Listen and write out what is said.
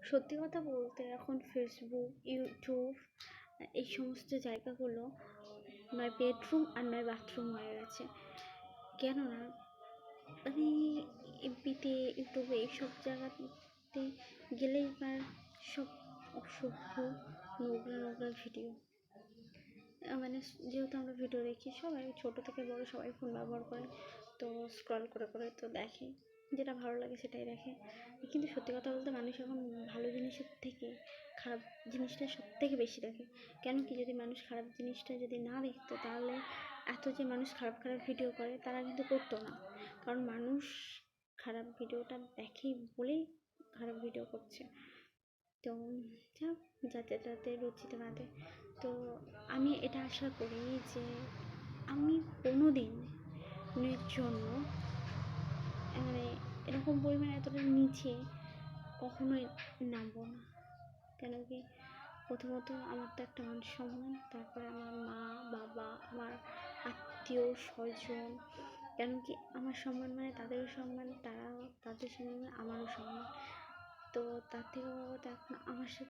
সত্যি কথা বলতে এখন ফেসবুক, ইউটিউব এই সমস্ত জায়গাগুলো নয় বেডরুম আর নয় বাথরুম হয়ে গেছে। কেননা মানে এমপিতে ইউটিউবে এইসব জায়গাতে গেলেই পার সব অসভ্য নোংরা নোংরা ভিডিও। মানে যেহেতু আমরা ভিডিও দেখি, সবাই ছোটো থেকে বড় সবাই ফোন ব্যবহার করে, তো স্ক্রল করে করে তো দেখে, যেটা ভালো লাগে সেটাই দেখে। কিন্তু সত্যি কথা বলতে মানুষ এখন ভালো জিনিসের থেকে খারাপ জিনিসটা সব থেকে বেশি দেখে। কেন কি, যদি মানুষ খারাপ জিনিসটা যদি না দেখতো তাহলে এত যে মানুষ খারাপ খারাপ ভিডিও করে তারা কিন্তু করতো না। কারণ মানুষ খারাপ ভিডিওটা দেখে বলেই খারাপ ভিডিও করছে। তো যাক, যাতে যাতে রুচিতে বাঁধে। তো আমি এটা আশা করি যে আমি কোনো দিনের জন্য মানে এরকম পরিমাণে এতটা নিচে কখনোই নামবো না। কেন কি, প্রথমত আমার তো একটা মান সম্মান, তারপরে আমার মা বাবা, আমার আত্মীয় স্বজন। কেন কি, আমার সম্মান মানে তাদেরও সম্মান, তাদের সম্মান মানে আমারও সম্মান। তো তার থেকে বড় কথা, এখন আমার সাথে